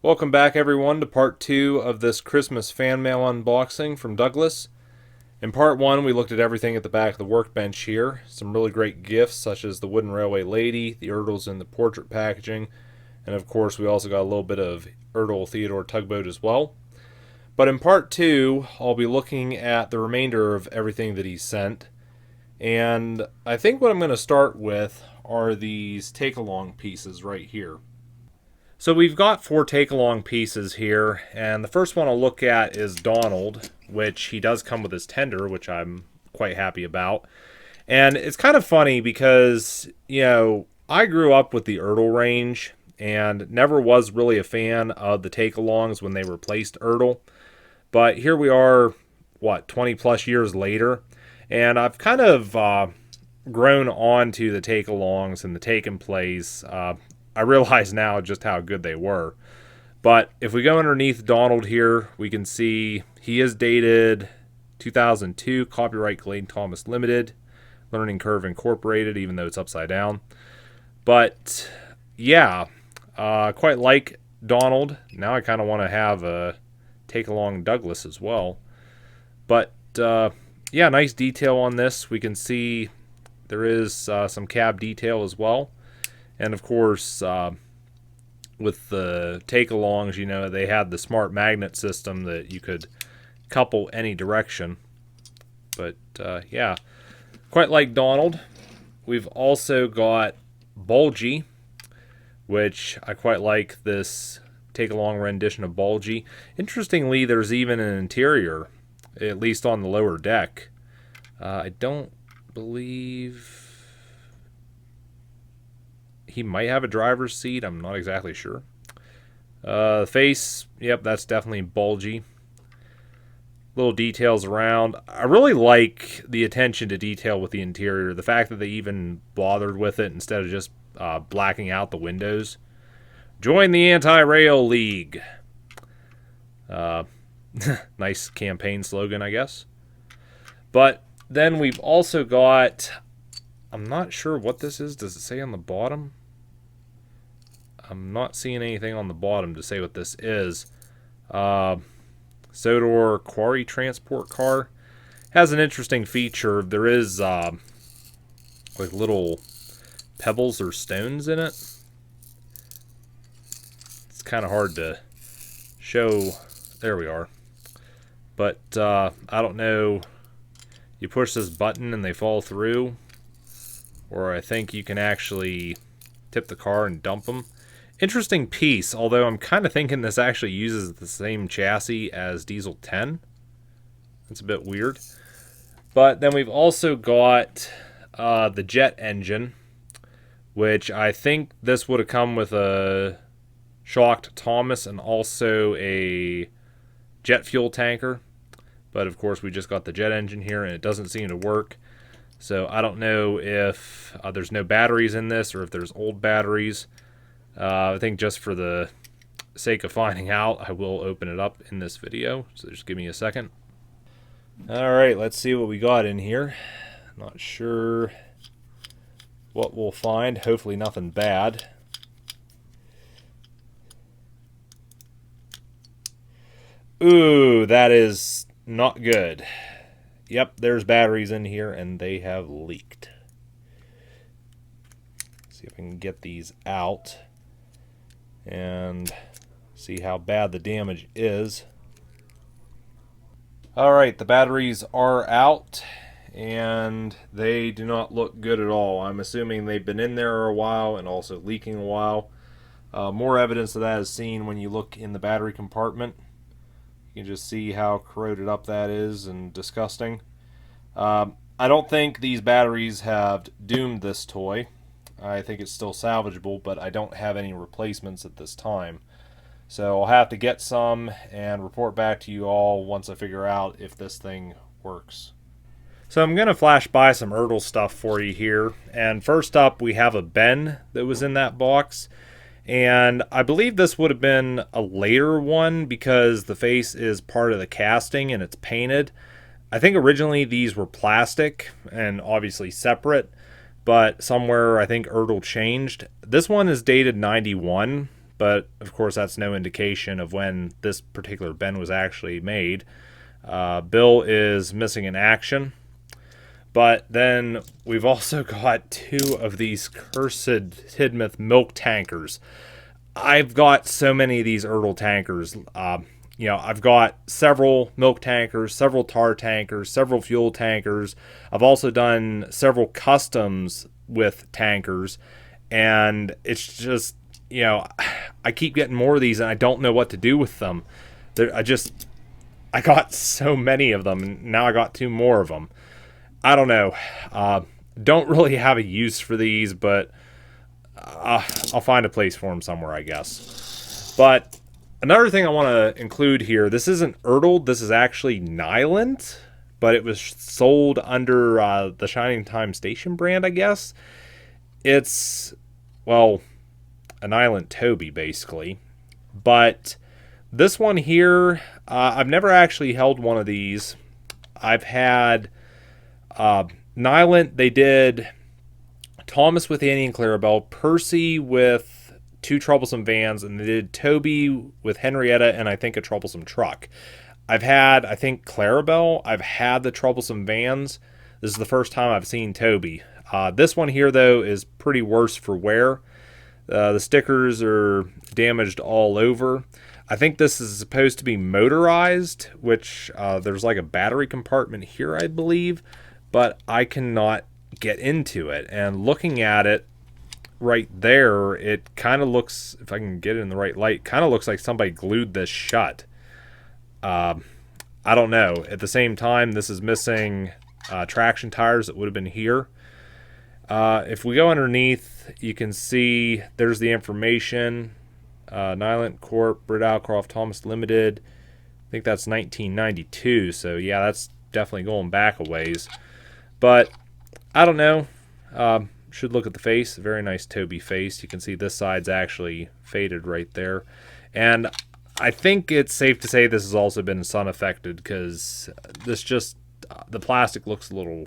Welcome back everyone to part 2 of this Christmas fan mail unboxing from Douglas. In part 1 we looked at everything at the back of the workbench here. Some really great gifts such as the wooden railway lady, the Ertls in the portrait packaging, and of course we also got a little bit of Ertl Theodore tugboat as well. But in part 2 I'll be looking at the remainder of everything that he sent. And I think what I'm going to start with are these Takealong pieces right here. So we've got 4 Takealong pieces here, and the first one I'll look at is Donald, which he does come with his tender, which I'm quite happy about. And it's kind of funny because, I grew up with the Ertl range and never was really a fan of the Takealongs when they replaced Ertl. But here we are, 20 plus years later, and I've kind of grown on to the Takealongs and the Take and Plays. I realize now just how good they were. But if we go underneath Donald here, we can see he is dated 2002, copyright Clayton Thomas Limited, Learning Curve Incorporated, even though it's upside down. But yeah, quite like Donald. Now I kind of want to have a Takealong Douglas as well. But yeah, nice detail on this. We can see there is some cab detail as well. And of course, with the Takealongs, they had the smart magnet system that you could couple any direction. But yeah, quite like Donald. We've also got Bulgy, which I quite like this Takealong rendition of Bulgy. Interestingly, there's even an interior, at least on the lower deck. I don't believe he might have a driver's seat. I'm not exactly sure. Face, yep, that's definitely Bulgy. Little details around. I really like the attention to detail with the interior. The fact that they even bothered with it instead of just blacking out the windows. Join the Anti-Rail League. Nice campaign slogan, I guess. But then we've also got, I'm not sure what this is. Does it say on the bottom? I'm not seeing anything on the bottom to say what this is. Sodor Quarry Transport Car. Has an interesting feature. There is like little pebbles or stones in it. It's kind of hard to show. There we are. But I don't know. You push this button and they fall through. Or I think you can actually tip the car and dump them. Interesting piece, although I'm kind of thinking this actually uses the same chassis as Diesel 10. That's a bit weird. But then we've also got the jet engine, which I think this would have come with a shocked Thomas and also a jet fuel tanker. But of course we just got the jet engine here and it doesn't seem to work. So I don't know if there's no batteries in this or if there's old batteries. I think just for the sake of finding out, I will open it up in this video. So just give me a second. Alright, let's see what we got in here. Not sure what we'll find. Hopefully nothing bad. Ooh, that is not good. Yep, there's batteries in here and they have leaked. See if I can get these out and see how bad the damage is. Alright, the batteries are out and they do not look good at all. I'm assuming they've been in there a while and also leaking a while. More evidence of that is seen when you look in the battery compartment. You can just see how corroded up that is and disgusting. I don't think these batteries have doomed this toy. I think it's still salvageable, but I don't have any replacements at this time. So I'll have to get some and report back to you all once I figure out if this thing works. So I'm going to flash by some Ertl stuff for you here. And first up, we have a Ben that was in that box. And I believe this would have been a later one because the face is part of the casting and it's painted. I think originally these were plastic and obviously separate, but somewhere I think Ertl changed. This one is dated 91, but of course that's no indication of when this particular bin was actually made. Bill is missing in action. But then we've also got 2 of these cursed Tidmouth milk tankers. I've got so many of these Ertl tankers. I've got several milk tankers, several tar tankers, several fuel tankers. I've also done several customs with tankers. And it's just, I keep getting more of these and I don't know what to do with them. I got so many of them, and now I got 2 more of them. I don't know. Don't really have a use for these, but I'll find a place for them somewhere, I guess. But another thing I want to include here, this isn't Ertl, this is actually Nylant, but it was sold under the Shining Time Station brand, I guess. It's, well, a Nylant Toby, basically. But this one here, I've never actually held one of these. I've had Nylant, they did Thomas with Annie and Clarabelle, Percy with 2 Troublesome Vans, and they did Toby with Henrietta and I think a Troublesome Truck. I've had, I think, Clarabelle. I've had the Troublesome Vans. This is the first time I've seen Toby. This one here, though, is pretty worse for wear. The stickers are damaged all over. I think this is supposed to be motorized, which there's like a battery compartment here, I believe, but I cannot get into it. And looking at it right there, it kind of looks, if I can get it in the right light, kind of looks like somebody glued this shut. I don't know. At the same time, this is missing traction tires that would have been here. If we go underneath, you can see there's the information. Nylant Corp, Britt Alcroft, Thomas Limited. I think that's 1992. So yeah, that's definitely going back a ways. But I don't know. Should look at the face. Very nice Toby face. You can see this side's actually faded right there. And I think it's safe to say this has also been sun affected, because this just, the plastic looks a little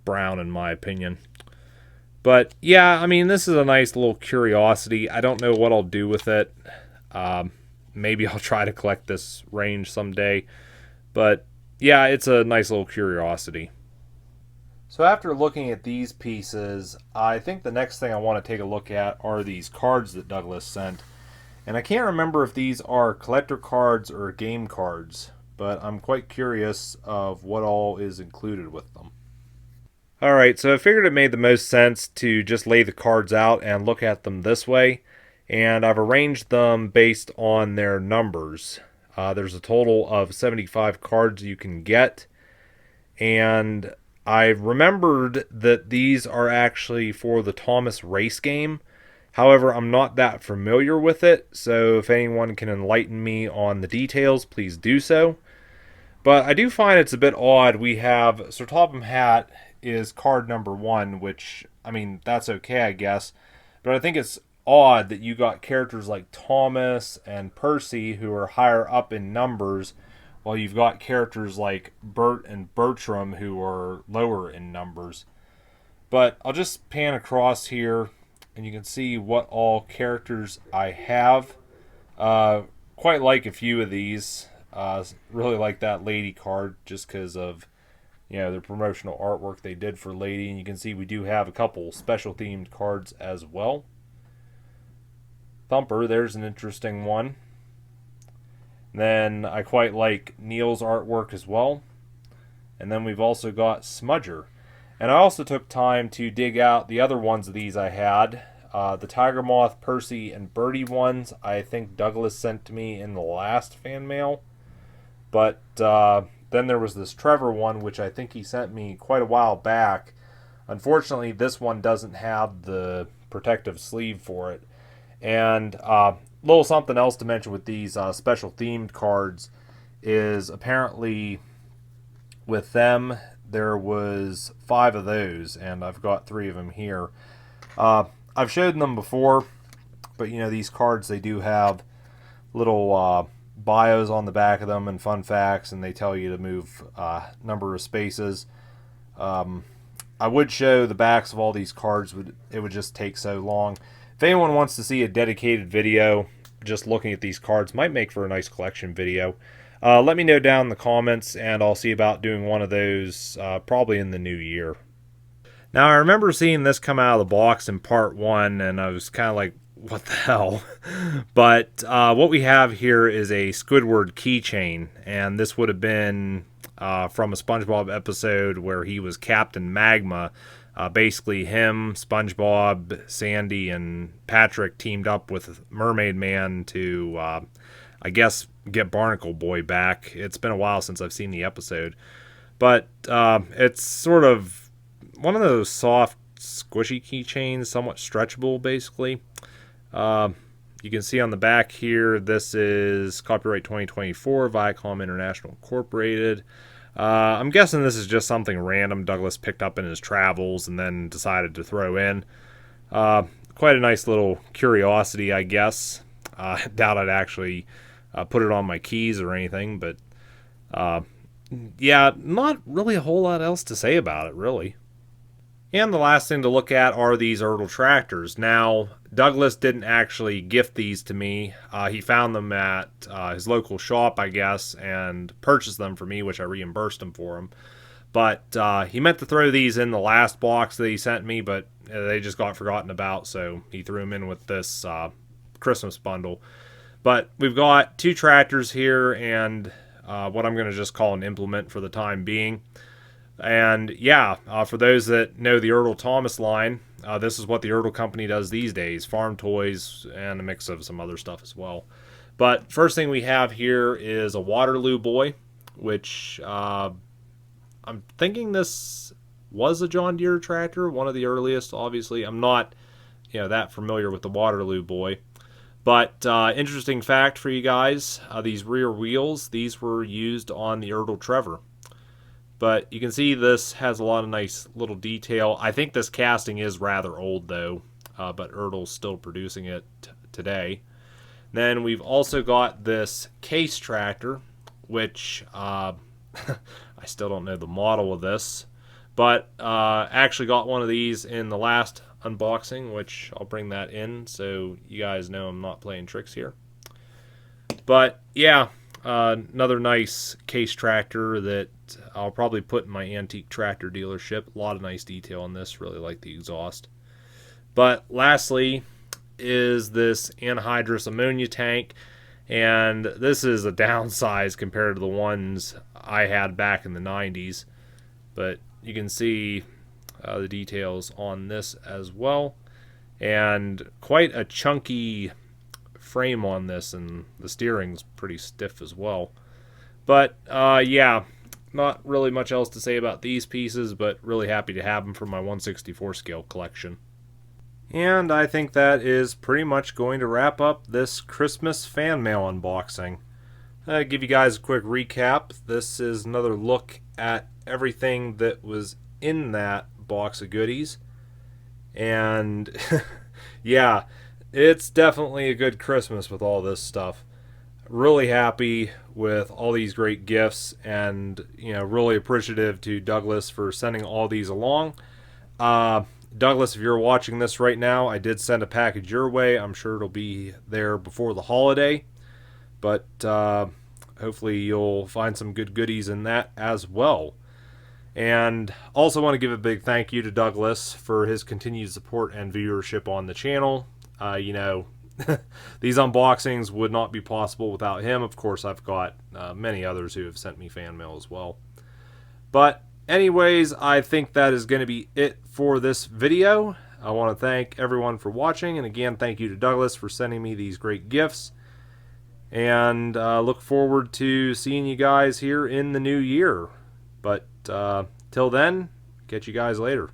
brown in my opinion. But yeah, I mean, this is a nice little curiosity. I don't know what I'll do with it. Maybe I'll try to collect this range someday. But yeah, it's a nice little curiosity. So after looking at these pieces, I think the next thing I want to take a look at are these cards that Douglas sent. And I can't remember if these are collector cards or game cards, but I'm quite curious of what all is included with them. Alright, so I figured it made the most sense to just lay the cards out and look at them this way. And I've arranged them based on their numbers. There's a total of 75 cards you can get. And I remembered that these are actually for the Thomas race game. However, I'm not that familiar with it, so if anyone can enlighten me on the details, please do so. But I do find it's a bit odd. We have Sir Topham Hatt is card number 1, which, I mean, that's okay, I guess. But I think it's odd that you got characters like Thomas and Percy who are higher up in numbers, while you've got characters like Bert and Bertram who are lower in numbers. But I'll just pan across here and you can see what all characters I have. Quite like a few of these. Really like that Lady card just because of, the promotional artwork they did for Lady. And you can see we do have a couple special themed cards as well. Thumper, there's an interesting one. Then I quite like Neil's artwork as well. And then we've also got Smudger. And I also took time to dig out the other ones of these I had. The Tiger Moth, Percy, and Birdie ones I think Douglas sent to me in the last fan mail. But then there was this Trevor one, which I think he sent me quite a while back. Unfortunately, this one doesn't have the protective sleeve for it. And little something else to mention with these special themed cards is apparently with them there was 5 of those, and I've got 3 of them here. I've showed them before, but these cards, they do have little bios on the back of them and fun facts, and they tell you to move number of spaces. I would show the backs of all these cards, it would just take so long. If anyone wants to see a dedicated video, just looking at these cards might make for a nice collection video. Let me know down in the comments, and I'll see about doing one of those probably in the new year. Now, I remember seeing this come out of the box in part 1, and I was kind of like, what the hell? But what we have here is a Squidward keychain, and this would have been from a Spongebob episode where he was Captain Magma. Basically, him, Spongebob, Sandy, and Patrick teamed up with Mermaid Man to, I guess, get Barnacle Boy back. It's been a while since I've seen the episode. But it's sort of one of those soft, squishy keychains, somewhat stretchable, basically. You can see on the back here, this is copyright 2024, Viacom International Incorporated. I'm guessing this is just something random Douglas picked up in his travels and then decided to throw in. Quite a nice little curiosity, I guess. I doubt I'd actually put it on my keys or anything, but yeah, not really a whole lot else to say about it, really. And the last thing to look at are these Ertl tractors. Now, Douglas didn't actually gift these to me. He found them at his local shop, I guess, and purchased them for me, which I reimbursed him for them. But he meant to throw these in the last box that he sent me, but they just got forgotten about, so he threw them in with this Christmas bundle. But we've got 2 tractors here and what I'm going to just call an implement for the time being. And yeah, for those that know the Ertl Thomas line, this is what the Ertl company does these days. Farm toys and a mix of some other stuff as well. But first thing we have here is a Waterloo Boy, which I'm thinking this was a John Deere tractor, one of the earliest, obviously. I'm not that familiar with the Waterloo Boy. But interesting fact for you guys, these rear wheels, these were used on the Ertl Trevor. But you can see this has a lot of nice little detail. I think this casting is rather old, though, but Ertl's still producing it today. Then we've also got this case tractor, which I still don't know the model of this, but actually got one of these in the last unboxing, which I'll bring that in so you guys know I'm not playing tricks here. But yeah, another nice case tractor that I'll probably put in my antique tractor dealership. A lot of nice detail on this. Really like the exhaust. But lastly is this anhydrous ammonia tank. And this is a downsize compared to the ones I had back in the 90s. But you can see the details on this as well. And quite a chunky frame on this, and the steering's pretty stiff as well. But yeah, not really much else to say about these pieces, but really happy to have them for my 1/64 scale collection. And I think that is pretty much going to wrap up this Christmas fan mail unboxing. Give you guys a quick recap. This is another look at everything that was in that box of goodies. And yeah, it's definitely a good Christmas with all this stuff. Really happy with all these great gifts, and really appreciative to Douglas for sending all these along. Douglas, if you're watching this right now, I did send a package your way. I'm sure it'll be there before the holiday, but hopefully you'll find some good goodies in that as well. And also want to give a big thank you to Douglas for his continued support and viewership on the channel. These unboxings would not be possible without him. Of course, I've got many others who have sent me fan mail as well. But anyways, I think that is going to be it for this video. I want to thank everyone for watching, and again, thank you to Douglas for sending me these great gifts. And look forward to seeing you guys here in the new year. But till then, catch you guys later.